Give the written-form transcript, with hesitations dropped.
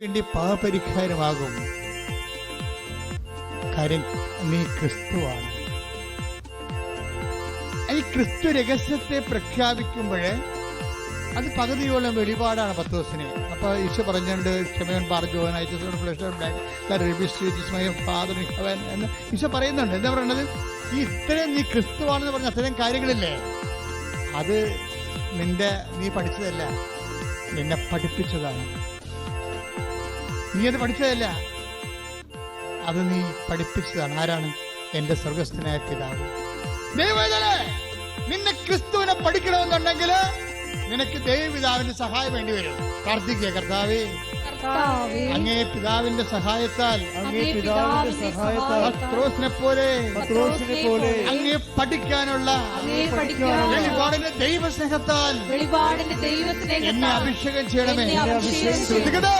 വേണ്ടി പാപപരിഹാരമാകും. കാര്യം നീ ക്രിസ്തുവാണ്. ഈ ക്രിസ്തു രഹസ്യത്തെ പ്രഖ്യാപിക്കുമ്പോഴേ അത് പകുതിയോളം വെളിപാടാണ് പത്രോസിന്. അപ്പൊ ഈശോ പറഞ്ഞുകൊണ്ട് ക്ഷമയൻ എന്ന് ഈശോ പറയുന്നുണ്ട്. എന്താ പറയണത്? ഈ ഇത്രയും നീ ക്രിസ്തുവാണെന്ന് പറഞ്ഞ അത്രയും കാര്യങ്ങളില്ലേ, അത് നീ പഠിച്ചതല്ല, നിന്നെ പഠിപ്പിച്ചതാണ്. നീ അത് പഠിച്ചതല്ല, അത് നീ പഠിപ്പിച്ചതാണ്. ആരാണ്? എന്റെ സ്വർഗസ്ഥനായ പിതാവ്. ദൈവവേദനേ, നിന്നെ ക്രിസ്തുവിനെ പഠിക്കണമെന്നുണ്ടെങ്കിൽ നിനക്ക് ദൈവപിതാവിന്റെ സഹായം വേണ്ടി വരും. പ്രാർത്ഥിക്കുക, കർത്താവേ, അങ്ങേ പിതാവിന്റെ സഹായത്താൽ പത്രോസിനെ പോലെ അങ്ങേ പഠിക്കാനുള്ള വെളിപാടിന്റെ ദൈവസ്നേഹത്താൽ എന്നെ അഭിഷേകം ചെയ്യണമേ. ശ്രദ്ധിക്കട്ടെ.